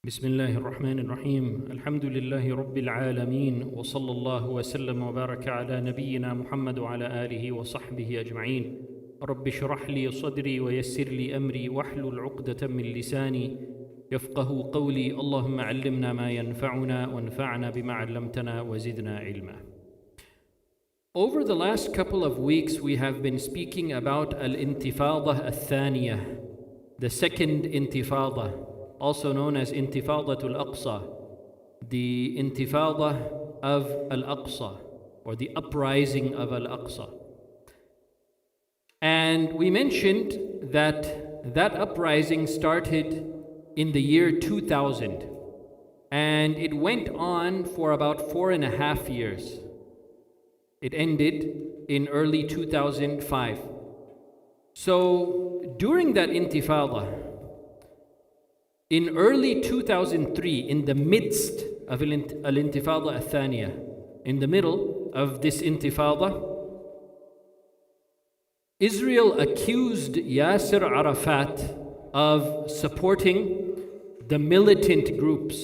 بسم الله الرحمن الرحيم الحمد لله رب العالمين وصلى الله وسلم وبارك على نبينا محمد وعلى آله وصحبه أجمعين رب اشرح لي صدري ويسر لي أمري واحلل عقدة من لساني يفقه قولي اللهم علمنا ما ينفعنا وانفعنا بما علمتنا وزدنا علما. Over the last couple of weeks we have been speaking about al-intifada al-thaniyah, the second intifada, also known as Intifadatul Aqsa, the Intifada of Al-Aqsa, or the uprising of Al-Aqsa. And we mentioned that uprising started in the year 2000, and it went on for about 4.5 years. It ended in early 2005. So during that Intifada, in early 2003, in the midst of al-Intifada al-Thaniyah, in the middle of this Intifada, Israel accused Yasser Arafat of supporting the militant groups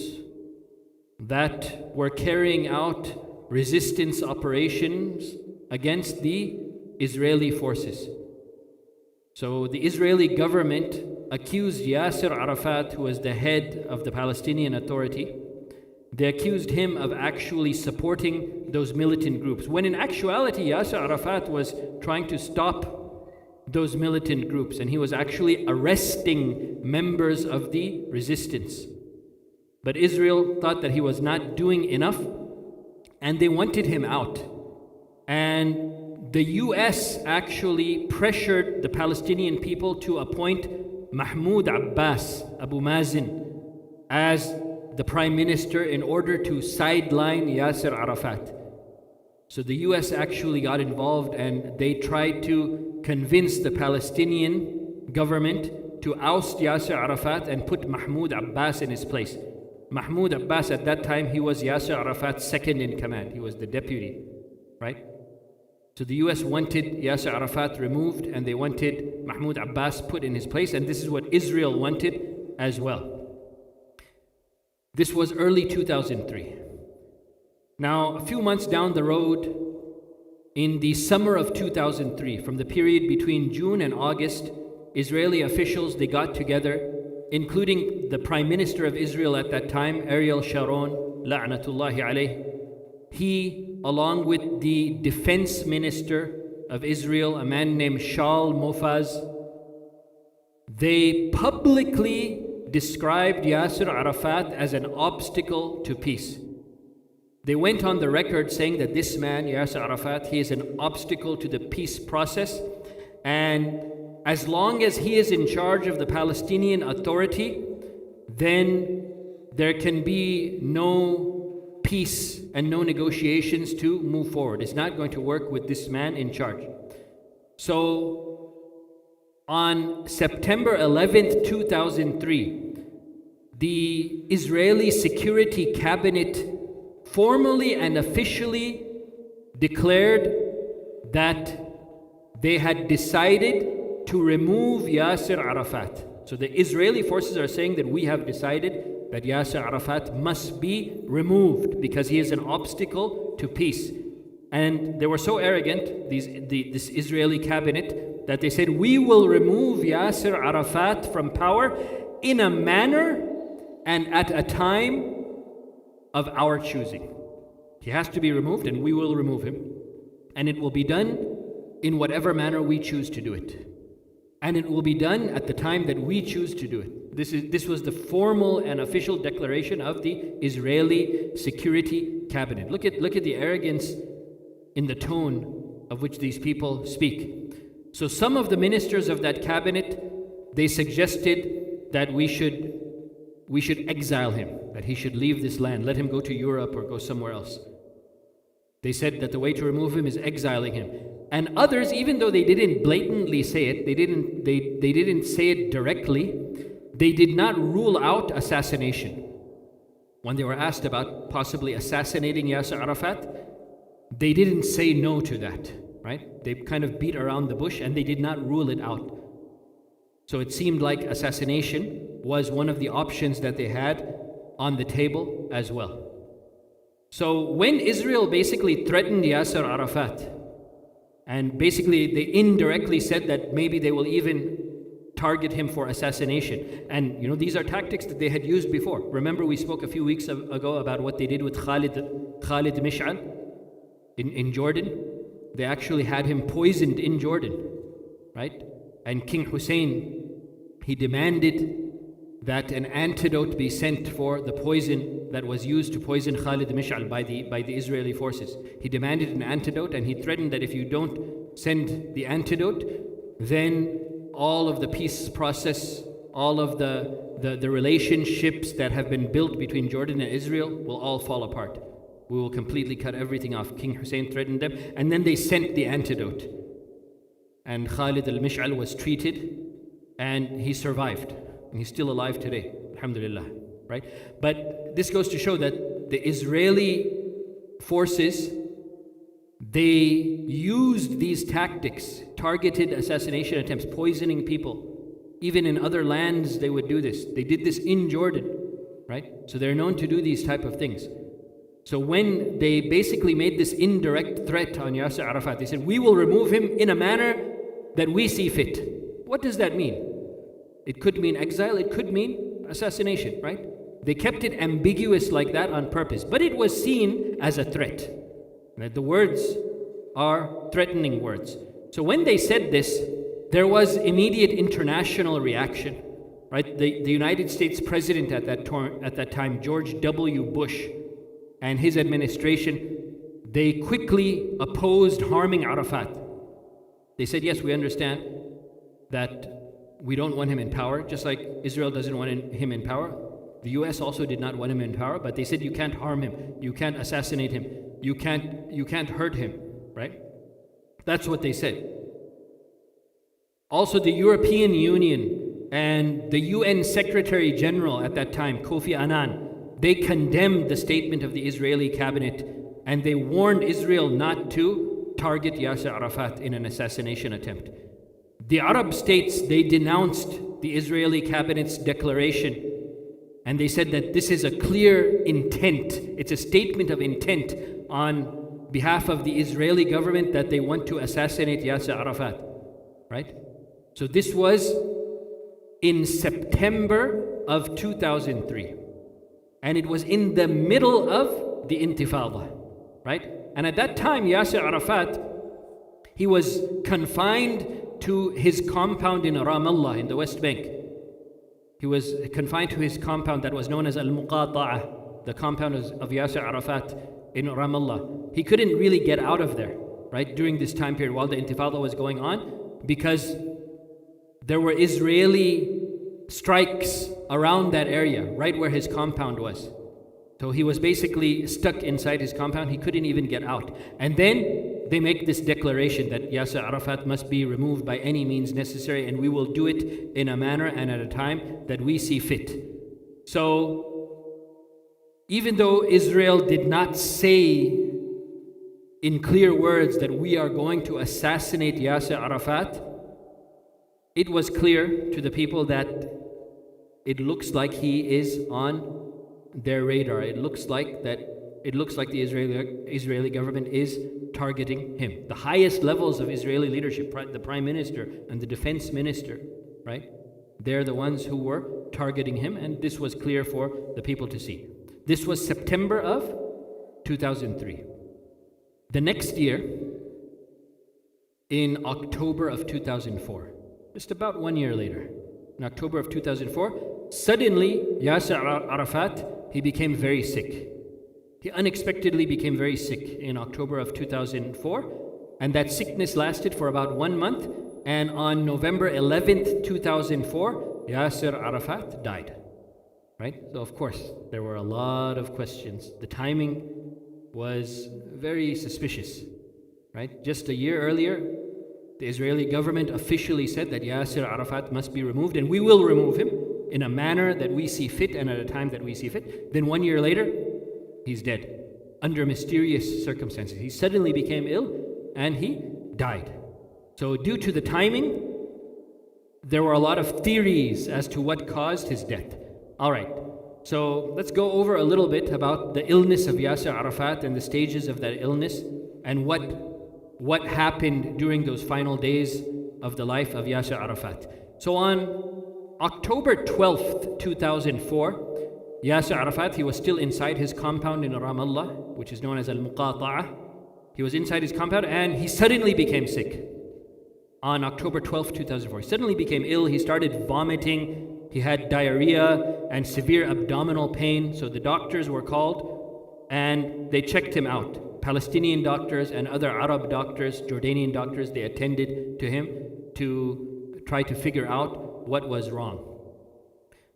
that were carrying out resistance operations against the Israeli forces. So the Israeli government accused Yasser Arafat, who was the head of the Palestinian Authority, they accused him of actually supporting those militant groups, when in actuality Yasser Arafat was trying to stop those militant groups, and he was actually arresting members of the resistance. But Israel thought that he was not doing enough, and they wanted him out. And the US actually pressured the Palestinian people to appoint Mahmoud Abbas, Abu Mazen, as the prime minister in order to sideline Yasser Arafat. So the US actually got involved, and they tried to convince the Palestinian government to oust Yasser Arafat and put Mahmoud Abbas in his place. Mahmoud Abbas, at that time, he was Yasser Arafat's second in command. He was the deputy, right? So the US wanted Yasser Arafat removed, and they wanted Mahmoud Abbas put in his place, and this is what Israel wanted as well. This was early 2003. Now, a few months down the road, in the summer of 2003, from the period between June and August, Israeli officials, they got together, including the Prime Minister of Israel at that time, Ariel Sharon, la'natullahi alayh. He, along with the defense minister of Israel, a man named Shaul Mofaz, they publicly described Yasser Arafat as an obstacle to peace. They went on the record saying that this man, Yasser Arafat, he is an obstacle to the peace process, and as long as he is in charge of the Palestinian Authority, then there can be no peace and no negotiations to move forward. It's not going to work with this man in charge. So on September 11th, 2003, the Israeli Security Cabinet formally and officially declared that they had decided to remove Yasser Arafat. So the Israeli forces are saying that we have decided that Yasser Arafat must be removed because he is an obstacle to peace. And they were so arrogant, this Israeli cabinet, that they said, we will remove Yasser Arafat from power in a manner and at a time of our choosing. He has to be removed, and we will remove him. And it will be done in whatever manner we choose to do it. And it will be done at the time that we choose to do it. This was the formal and official declaration of the Israeli Security Cabinet. Look at the arrogance in the tone of which these people speak. So some of the ministers of that cabinet, they suggested that we should exile him, that he should leave this land, let him go to Europe or go somewhere else. They said that the way to remove him is exiling him. And others, even though they didn't blatantly say it, they didn't say it directly, they did not rule out assassination. When they were asked about possibly assassinating Yasser Arafat, they didn't say no to that, right? They kind of beat around the bush, and they did not rule it out. So it seemed like assassination was one of the options that they had on the table as well. So when Israel basically threatened Yasser Arafat, and basically they indirectly said that maybe they will even target him for assassination. And these are tactics that they had used before. Remember, we spoke a few weeks ago about what they did with Khalid Mish'al in Jordan. They actually had him poisoned in Jordan, right? And King Hussein, he demanded that an antidote be sent for the poison that was used to poison Khalid Mish'al by the Israeli forces. He demanded an antidote, and he threatened that if you don't send the antidote, then all of the peace process, all of the relationships that have been built between Jordan and Israel will all fall apart. We will completely cut everything off. King Hussein threatened them, and then they sent the antidote. And Khalid al-Mish'al was treated, and he survived. And he's still alive today, alhamdulillah, right? But this goes to show that the Israeli forces, they used these tactics, targeted assassination attempts, poisoning people. Even in other lands they would do this. They did this in Jordan, right? So they're known to do these type of things. So when they basically made this indirect threat on Yasser Arafat, they said, we will remove him in a manner that we see fit. What does that mean? It could mean exile, it could mean assassination, right? They kept it ambiguous like that on purpose, but it was seen as a threat. The words are threatening words. So when they said this, there was immediate international reaction, right? The United States president at that time, George W. Bush, and his administration, they quickly opposed harming Arafat. They said, yes, we understand that we don't want him in power, just like Israel doesn't want him in power. The US also did not want him in power, but they said you can't harm him, you can't assassinate him, you can't hurt him, right? That's what they said. Also, the European Union and the UN Secretary General at that time, Kofi Annan, they condemned the statement of the Israeli cabinet, and they warned Israel not to target Yasser Arafat in an assassination attempt. The Arab states, they denounced the Israeli cabinet's declaration, and they said that this is a clear intent. It's a statement of intent on behalf of the Israeli government that they want to assassinate Yasser Arafat, right? So this was in September of 2003. And it was in the middle of the Intifada, right? And at that time, Yasser Arafat, he was confined to his compound in Ramallah, in the West Bank. He was confined to his compound that was known as Al-Muqata'ah, the compound of Yasser Arafat in Ramallah. He couldn't really get out of there, right, during this time period while the Intifada was going on, because there were Israeli strikes around that area, right where his compound was. So he was basically stuck inside his compound. He couldn't even get out. And then they make this declaration that Yasser Arafat must be removed by any means necessary, and we will do it in a manner and at a time that we see fit. So even though Israel did not say in clear words that we are going to assassinate Yasser Arafat, it was clear to the people that it looks like he is on their radar. It looks like the Israeli government is targeting him. The highest levels of Israeli leadership, the prime minister and the defense minister, right? They're the ones who were targeting him, and this was clear for the people to see. This was September of 2003. The next year, in October of 2004, just about 1 year later, in October of 2004, suddenly Yasser Arafat, he became very sick. He unexpectedly became very sick in October of 2004, and that sickness lasted for about 1 month, and on November 11th, 2004, Yasser Arafat died. Right? So of course, there were a lot of questions. The timing was very suspicious. Right? Just a year earlier, the Israeli government officially said that Yasser Arafat must be removed, and we will remove him in a manner that we see fit and at a time that we see fit. Then 1 year later, he's dead under mysterious circumstances. He suddenly became ill and he died. So due to the timing, there were a lot of theories as to what caused his death. All right. So let's go over a little bit about the illness of Yasser Arafat and the stages of that illness and what happened during those final days of the life of Yasser Arafat. So on October 12th, 2004, Yasser Arafat, he was still inside his compound in Ramallah, which is known as Al-Muqata'ah. He was inside his compound and he suddenly became sick. On October 12th, 2004, he suddenly became ill. He started vomiting. He had diarrhea and severe abdominal pain. So the doctors were called and they checked him out. Palestinian doctors and other Arab doctors, Jordanian doctors, they attended to him to try to figure out what was wrong.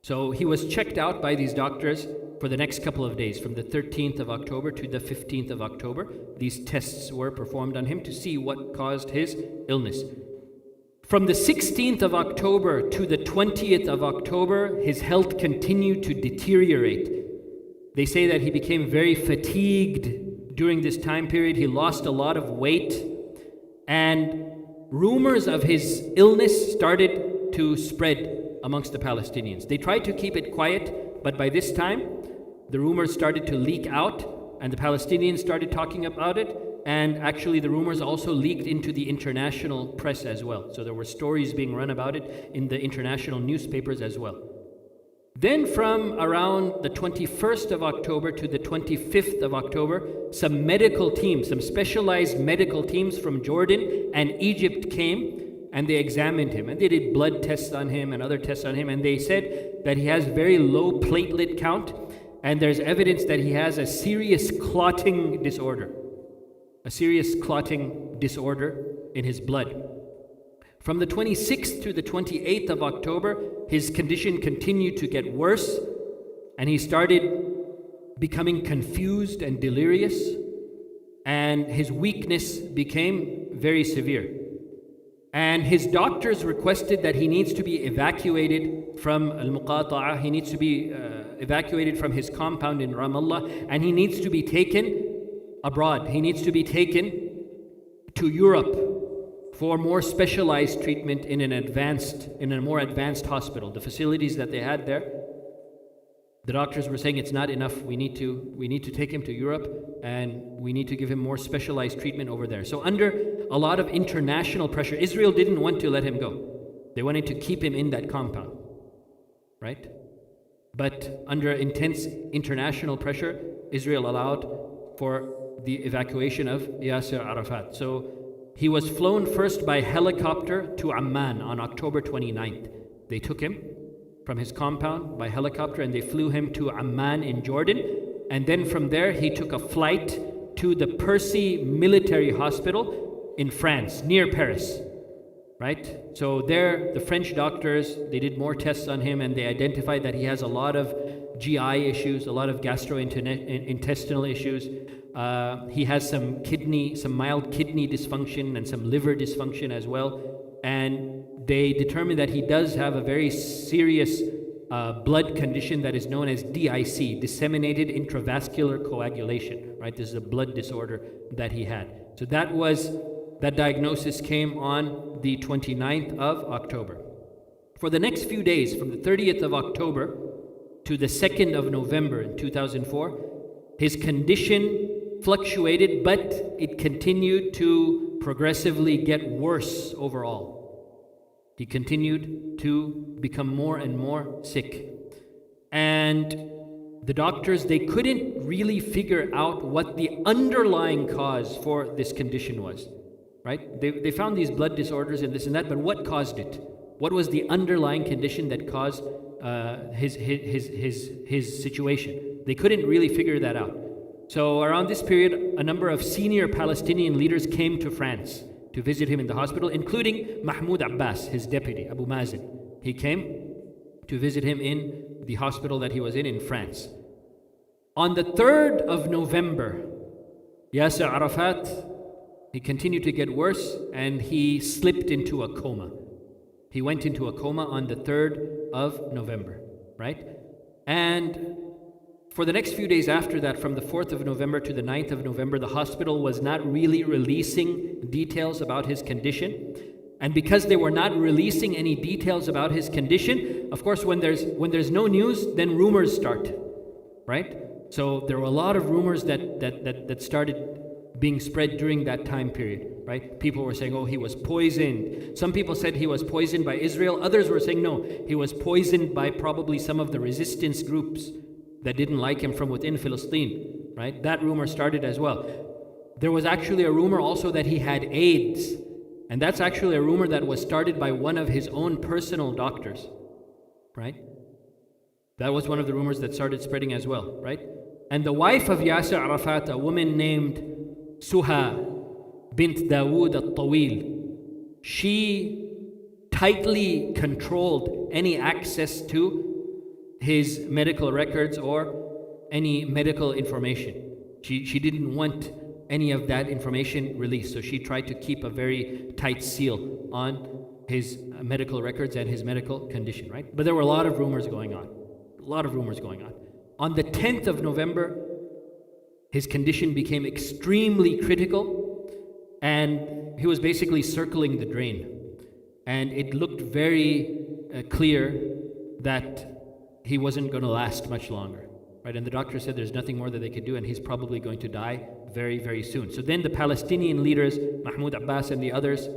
So he was checked out by these doctors for the next couple of days, from the 13th of October to the 15th of October. These tests were performed on him to see what caused his illness. From the 16th of October to the 20th of October, his health continued to deteriorate. They say that he became very fatigued during this time period. He lost a lot of weight, and rumors of his illness started to spread amongst the Palestinians. They tried to keep it quiet, but by this time, the rumors started to leak out, and the Palestinians started talking about it, and actually the rumors also leaked into the international press as well. So there were stories being run about it in the international newspapers as well. Then from around the 21st of October to the 25th of October, some medical teams, some specialized medical teams from Jordan and Egypt came and they examined him. And they did blood tests on him and other tests on him. And they said that he has very low platelet count. And there's evidence that he has a serious clotting disorder. A serious clotting disorder in his blood. From the 26th to the 28th of October, his condition continued to get worse, and he started becoming confused and delirious, and his weakness became very severe. And his doctors requested that he needs to be evacuated from Al-Muqata'ah, he needs to be evacuated from his compound in Ramallah, and he needs to be taken abroad. He needs to be taken to Europe for more specialized treatment in a more advanced hospital. The facilities that they had there, the doctors were saying it's not enough. We need to take him to Europe, and we need to give him more specialized treatment over there. So under a lot of international pressure, Israel didn't want to let him go. They wanted to keep him in that compound, right? But under intense international pressure, Israel allowed for the evacuation of Yasser Arafat. So he was flown first by helicopter to Amman on October 29th. They took him from his compound by helicopter and they flew him to Amman in Jordan. And then from there, he took a flight to the Percy Military Hospital in France, near Paris, right? So there, the French doctors, they did more tests on him and they identified that he has a lot of GI issues, a lot of gastrointestinal issues. He has some mild kidney dysfunction and some liver dysfunction as well. And they determined that he does have a very serious blood condition that is known as DIC, disseminated intravascular coagulation, right? This is a blood disorder that he had. So that diagnosis came on the 29th of October. For the next few days, from the 30th of October to the 2nd of November in 2004, his condition fluctuated, but it continued to progressively get worse overall. He continued to become more and more sick. And the doctors, they couldn't really figure out what the underlying cause for this condition was, right? They found these blood disorders and this and that, but what caused it? What was the underlying condition that caused his situation? They couldn't really figure that out. So around this period, a number of senior Palestinian leaders came to France to visit him in the hospital, including Mahmoud Abbas, his deputy, Abu Mazen. He came to visit him in the hospital that he was in France. On the 3rd of November, Yasser Arafat, he continued to get worse and he slipped into a coma. He went into a coma on the 3rd of November, right? And for the next few days after that, from the 4th of November to the 9th of November, the hospital was not really releasing details about his condition. And because they were not releasing any details about his condition, of course, when there's no news, then rumors start, right? So there were a lot of rumors that started being spread during that time period, right? People were saying, oh, he was poisoned. Some people said he was poisoned by Israel. Others were saying, no, he was poisoned by probably some of the resistance groups that didn't like him from within Palestine, right? That rumor started as well. There was actually a rumor also that he had AIDS. And that's actually a rumor that was started by one of his own personal doctors, right? That was one of the rumors that started spreading as well, right? And the wife of Yasser Arafat, a woman named Suha bint Dawood al-Tawil, she tightly controlled any access to his medical records or any medical information. She didn't want any of that information released. So she tried to keep a very tight seal on his medical records and his medical condition, right? But there were a lot of rumors going on. A lot of rumors going on. On the 10th of November, his condition became extremely critical and he was basically circling the drain. And it looked very clear that he wasn't going to last much longer, right? And the doctor said there's nothing more that they could do and he's probably going to die very, very soon. So then the Palestinian leaders, Mahmoud Abbas and the others,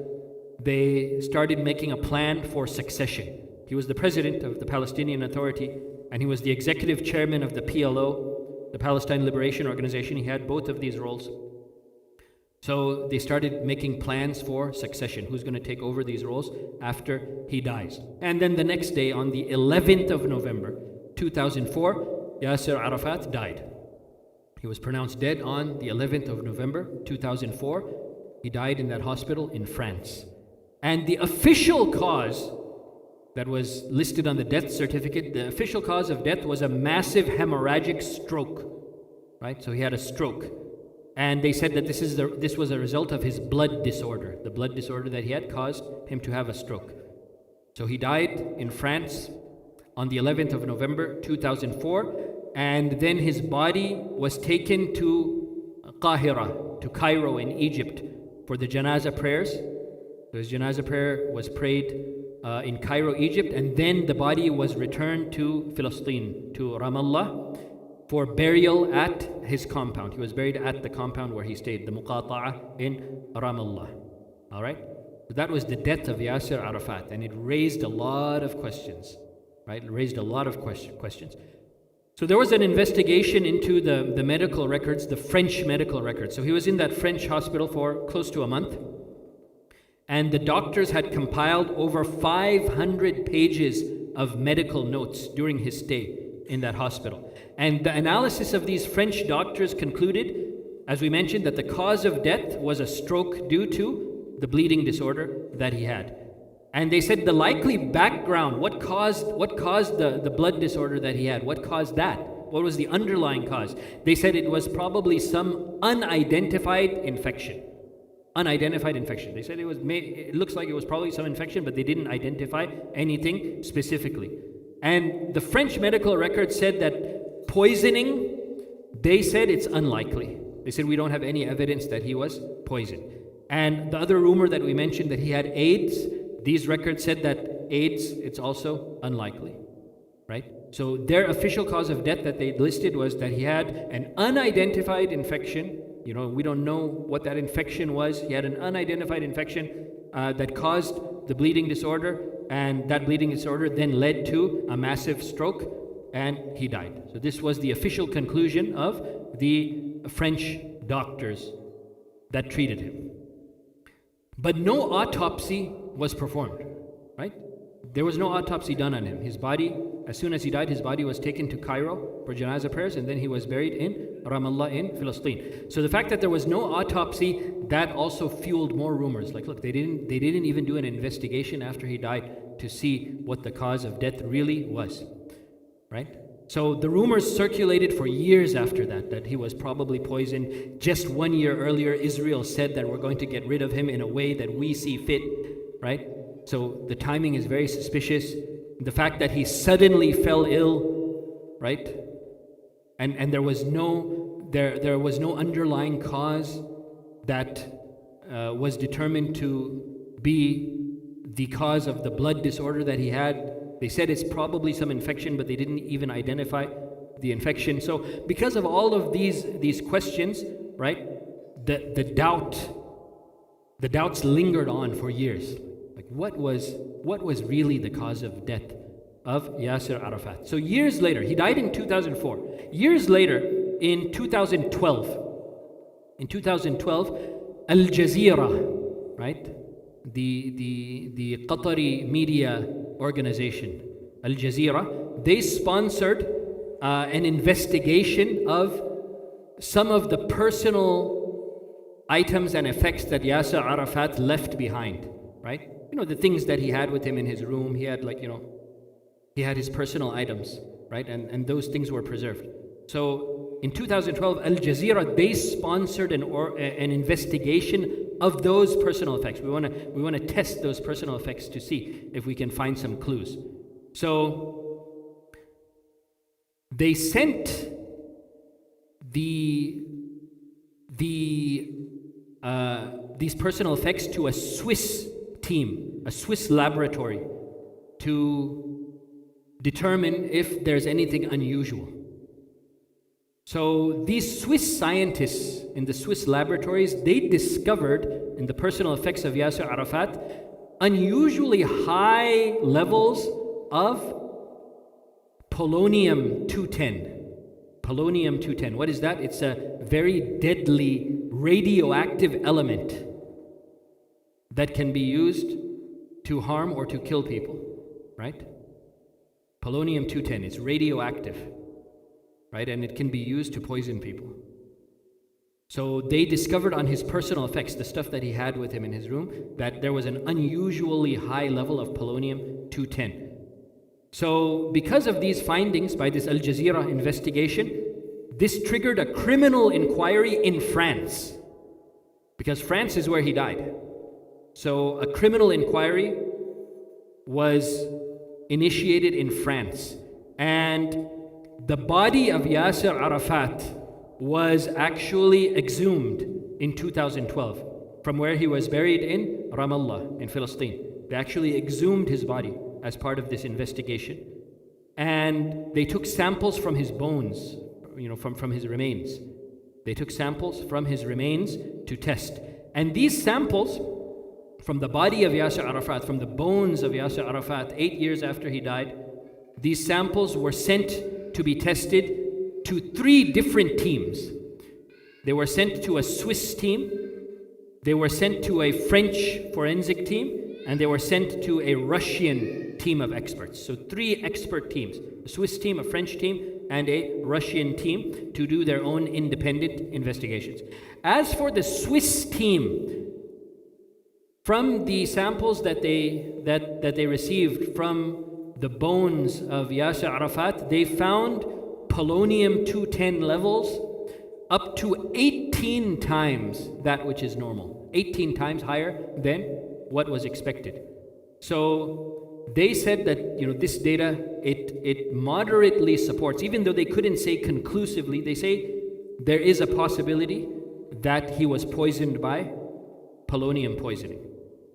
they started making a plan for succession. He was the president of the Palestinian Authority and he was the executive chairman of the PLO, the Palestine Liberation Organization. He had both of these roles. So they started making plans for succession. Who's going to take over these roles after he dies? And then the next day, on the 11th of November, 2004, Yasser Arafat died. He was pronounced dead on the 11th of November 2004. He died in that hospital in France. And the official cause that was listed on the death certificate, the official cause of death was a massive hemorrhagic stroke, right? So he had a stroke. And they said that this was a result of his blood disorder. The blood disorder that he had caused him to have a stroke. So he died in France on the 11th of November 2004. And then his body was taken to Qahira, to Cairo in Egypt for the janazah prayers. So his janazah prayer was prayed in Cairo, Egypt, and then the body was returned to Palestine, to Ramallah, for burial at his compound. He was buried at the compound where he stayed, the Muqata'a in Ramallah. All right? So that was the death of Yasser Arafat, and it raised a lot of questions, right? It raised a lot of questions. So there was an investigation into the medical records, the French medical records. So he was in that French hospital for close to a month. And the doctors had compiled over 500 pages of medical notes during his stay in that hospital. And the analysis of these French doctors concluded, as we mentioned, that the cause of death was a stroke due to the bleeding disorder that he had. And they said the likely background, what caused the blood disorder that he had? What caused that? What was the underlying cause? They said it was probably some unidentified infection. Unidentified infection. They said it looks like it was probably some infection, but they didn't identify anything specifically. And the French medical record said that poisoning, they said it's unlikely. They said we don't have any evidence that he was poisoned. And the other rumor that we mentioned, that he had AIDS, these records said that AIDS, it's also unlikely, right? So their official cause of death that they listed was that he had an unidentified infection. You know, we don't know what that infection was. He had an unidentified infection that caused the bleeding disorder, and that bleeding disorder then led to a massive stroke, and he died. So this was the official conclusion of the French doctors that treated him. But no autopsy was performed, right? There was no autopsy done on him. His body, as soon as he died, his body was taken to Cairo for janazah prayers, and then he was buried in Ramallah in Palestine. So the fact that there was no autopsy, that also fueled more rumors. Like, look, they didn't even do an investigation after he died to see what the cause of death really was, right? So the rumors circulated for years after that he was probably poisoned. Just 1 year earlier, Israel said that we're going to get rid of him in a way that we see fit, right? So the timing is very suspicious. The fact that he suddenly fell ill, right? And there was no underlying cause that was determined to be the cause of the blood disorder that he had. They said it's probably some infection, but they didn't even identify the infection. So because of all of these questions, right, the doubts lingered on for years. Like what was really the cause of death of Yasser Arafat? So years later, he died in 2004. Years later, in 2012, Al Jazeera, right, the Qatari media organization, Al Jazeera, they sponsored an investigation of some of the personal items and effects that Yasser Arafat left behind, right? You know, the things that he had with him in his room. He had, like, you know, he had his personal items, right? And those things were preserved. So in 2012, Al Jazeera, they sponsored an investigation of those personal effects. We want to test those personal effects to see if we can find some clues. So they sent these personal effects to a Swiss team, a Swiss laboratory, to determine if there's anything unusual. So these Swiss scientists in the Swiss laboratories, they discovered in the personal effects of Yasser Arafat unusually high levels of polonium-210. Polonium-210, what is that? It's a very deadly radioactive element that can be used to harm or to kill people, right? Polonium-210, it's radioactive, right? And it can be used to poison people. So they discovered on his personal effects, the stuff that he had with him in his room, that there was an unusually high level of polonium-210. So because of these findings by this Al Jazeera investigation, this triggered a criminal inquiry in France, because France is where he died. So a criminal inquiry was initiated in France, and the body of Yasser Arafat was actually exhumed in 2012 from where he was buried in Ramallah in Palestine. They actually exhumed his body as part of this investigation, and they took samples from his bones, you know, from his remains. They took samples from his remains to test, and these samples from the body of Yasser Arafat, from the bones of Yasser Arafat 8 years after he died, these samples were sent to be tested to 3 different teams. They were sent to a Swiss team, they were sent to a French forensic team, and they were sent to a Russian team of experts. So 3 expert teams, a Swiss team, a French team, and a Russian team, to do their own independent investigations. As for the Swiss team, from the samples that they received from the bones of Yasser Arafat, they found polonium-210 levels up to 18 times that which is normal, 18 times higher than what was expected. So they said that, you know, this data, it moderately supports, even though they couldn't say conclusively, they say there is a possibility that he was poisoned by polonium poisoning.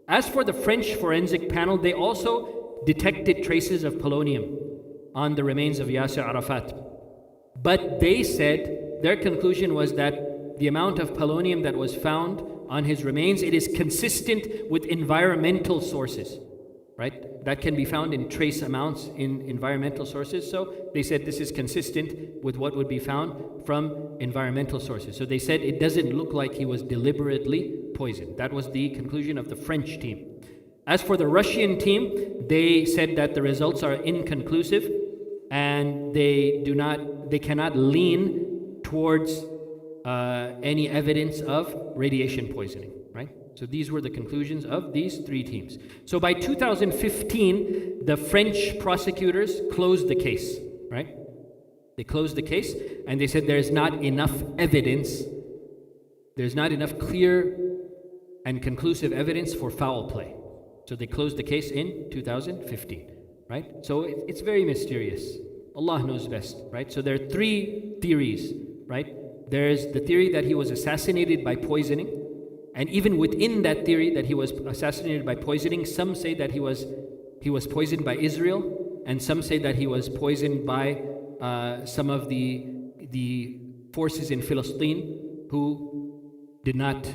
As for the French forensic panel, they also detected traces of polonium on the remains of Yasser Arafat. But they said, their conclusion was that the amount of polonium that was found on his remains, it is consistent with environmental sources, right? That can be found in trace amounts in environmental sources. So they said this is consistent with what would be found from environmental sources. So they said it doesn't look like he was deliberately poisoned. That was the conclusion of the French team. As for the Russian team, they said that the results are inconclusive and they cannot lean towards any evidence of radiation poisoning, right? So these were the conclusions of these 3 teams. So by 2015, the French prosecutors closed the case, right? They closed the case and they said there's not enough evidence, there's not enough clear and conclusive evidence for foul play. So they closed the case in 2015, right? So it's very mysterious. Allah knows best, right? So there are 3 theories, right? There's the theory that he was assassinated by poisoning. And even within that theory that he was assassinated by poisoning, some say that he was poisoned by Israel, and some say that he was poisoned by some of the forces in Palestine who did not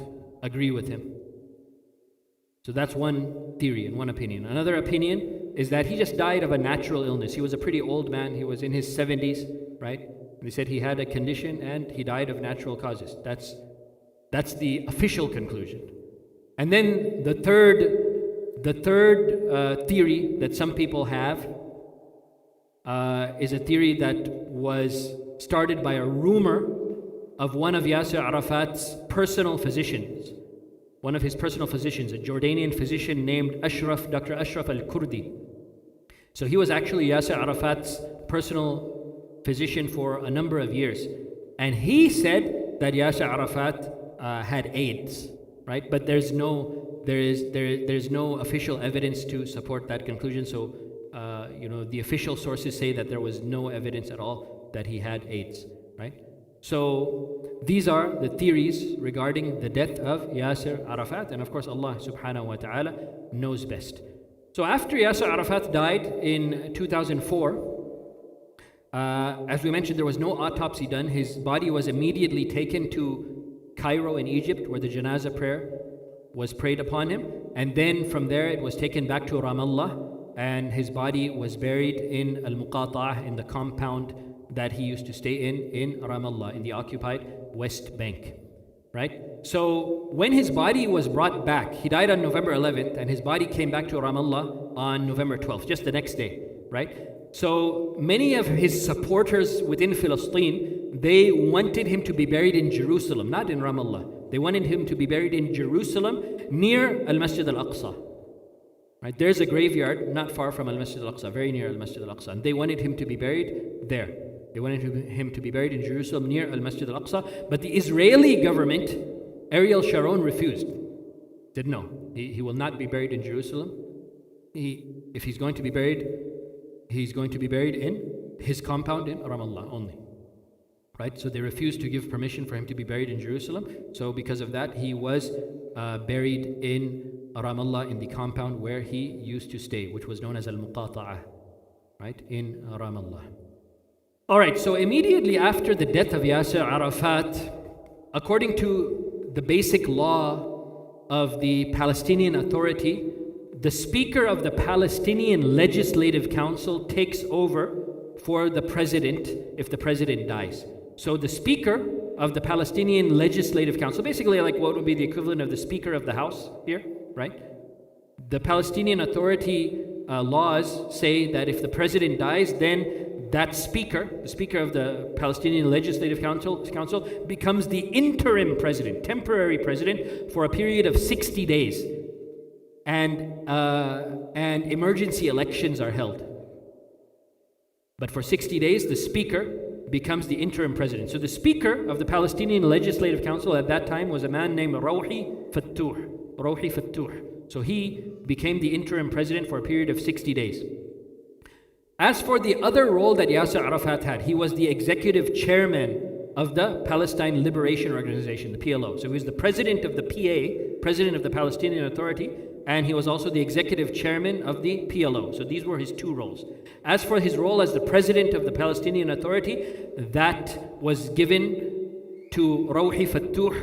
agree with him. So that's one theory and one opinion. Another opinion is that he just died of a natural illness. He was a pretty old man. He was in his 70s, right? And they said he had a condition and he died of natural causes. That's the official conclusion. And then the third theory that some people have is a theory that was started by a rumor of one of Yasser Arafat's personal physicians. One of his personal physicians, a Jordanian physician named Dr. Ashraf al-Kurdi. So he was actually Yasser Arafat's personal physician for a number of years. And he said that Yasser Arafat had AIDS, right? But there's no official evidence to support that conclusion. So, the official sources say that there was no evidence at all that he had AIDS, right? So these are the theories regarding the death of Yasser Arafat, and of course Allah subhanahu wa ta'ala knows best. So after Yasser Arafat died in 2004, as we mentioned, there was no autopsy done. His body was immediately taken to Cairo in Egypt, where the janazah prayer was prayed upon him, and then from there it was taken back to Ramallah, and his body was buried in Al-Muqata'ah, in the compound that he used to stay in Ramallah, in the occupied West Bank, right? So when his body was brought back, he died on November 11th, and his body came back to Ramallah on November 12th, just the next day, right? So many of his supporters within Palestine, they wanted him to be buried in Jerusalem, not in Ramallah. They wanted him to be buried in Jerusalem near Al-Masjid Al-Aqsa. Right? There's a graveyard not far from Al-Masjid Al-Aqsa, very near Al-Masjid Al-Aqsa. And they wanted him to be buried there. They wanted him to be buried in Jerusalem near Al-Masjid Al-Aqsa. But the Israeli government, Ariel Sharon, refused. Said no, he will not be buried in Jerusalem. If he's going to be buried, he's going to be buried in his compound in Ramallah only. Right? So they refused to give permission for him to be buried in Jerusalem. So because of that, he was buried in Ramallah, in the compound where he used to stay, which was known as Al-Muqata'ah, right, in Ramallah. All right, so immediately after the death of Yasser Arafat, according to the basic law of the Palestinian Authority, the Speaker of the Palestinian Legislative Council takes over for the president if the president dies. So the Speaker of the Palestinian Legislative Council, basically like what would be the equivalent of the Speaker of the House here, right? The Palestinian Authority laws say that if the president dies, then that speaker, the Speaker of the Palestinian Legislative Council becomes the interim president, temporary president, for a period of 60 days. And emergency elections are held. But for 60 days, the Speaker becomes the interim president. So the Speaker of the Palestinian Legislative Council at that time was a man named Rouhi Fattuh. So he became the interim president for a period of 60 days. As for the other role that Yasser Arafat had, he was the executive chairman of the Palestine Liberation Organization, the PLO. So he was the president of the PA, president of the Palestinian Authority, and he was also the executive chairman of the PLO. So these were his two roles. As for his role as the president of the Palestinian Authority, that was given to Rouhi Fattuh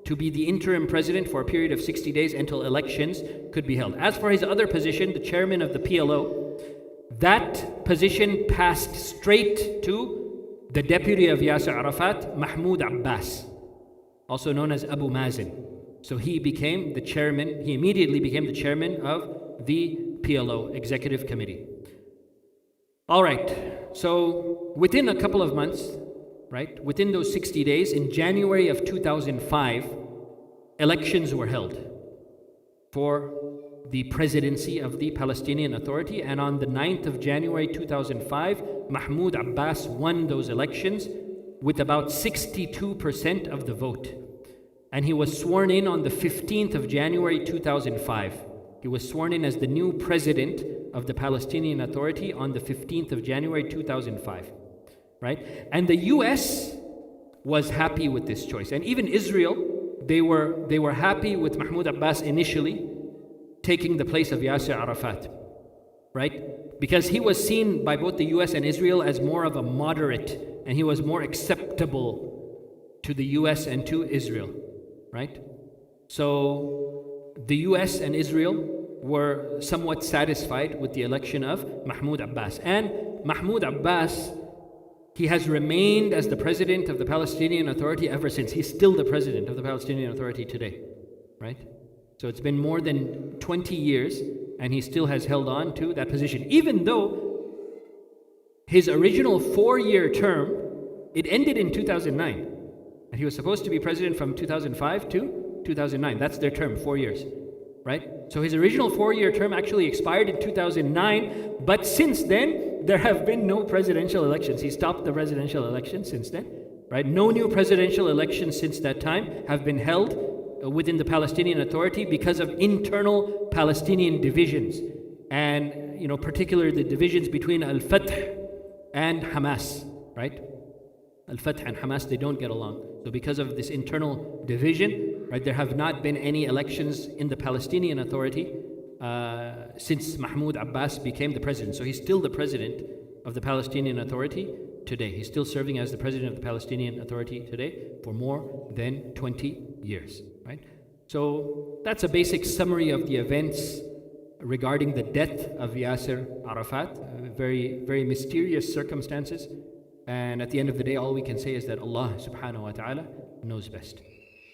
to be the interim president for a period of 60 days until elections could be held. As for his other position, the chairman of the PLO, that position passed straight to the deputy of Yasser Arafat, Mahmoud Abbas, also known as Abu Mazen. So he became the chairman, he immediately became the chairman of the PLO Executive Committee. All right, so within a couple of months, right, within those 60 days, in January of 2005, elections were held for the presidency of the Palestinian Authority, and on the 9th of January 2005, Mahmoud Abbas won those elections with about 62% of the vote. And he was sworn in on the 15th of January 2005. He was sworn in as the new president of the Palestinian Authority on the 15th of January 2005. Right? And the US was happy with this choice. And even Israel, they were happy with Mahmoud Abbas initially taking the place of Yasser Arafat, right? Because he was seen by both the US and Israel as more of a moderate, and he was more acceptable to the US and to Israel, right? So the US and Israel were somewhat satisfied with the election of Mahmoud Abbas. And Mahmoud Abbas, he has remained as the president of the Palestinian Authority ever since. He's still the president of the Palestinian Authority today, right? So it's been more than 20 years, and he still has held on to that position, even though his original 4-year term, it ended in 2009. And he was supposed to be president from 2005 to 2009. That's their term, 4 years, right? So his original 4-year term actually expired in 2009, but since then, there have been no presidential elections. He stopped the presidential elections since then, right? No new presidential elections since that time have been held within the Palestinian Authority because of internal Palestinian divisions, and particularly the divisions between Al-Fatah and Hamas, right? Al-Fatah and Hamas, they don't get along. So because of this internal division, right, there have not been any elections in the Palestinian Authority since Mahmoud Abbas became the president. So he's still the president of the Palestinian Authority today. He's still serving as the president of the Palestinian Authority today for more than 20 years, right? So that's a basic summary of the events regarding the death of Yasser Arafat. Very, very mysterious circumstances. And at the end of the day, all we can say is that Allah subhanahu wa ta'ala knows best.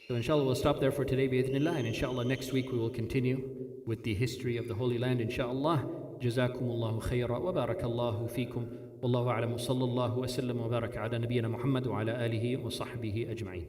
So inshallah, we'll stop there for today, bi'idhnillah. And inshallah, next week we will continue with the history of the Holy Land, inshallah. Jazakumullahu khayra wa barakallahu feekum. Wallahu a'lam, sallallahu wa sallam wa baraka ala nabiyyina Muhammad wa ala alihi wa sahbihi ajma'in.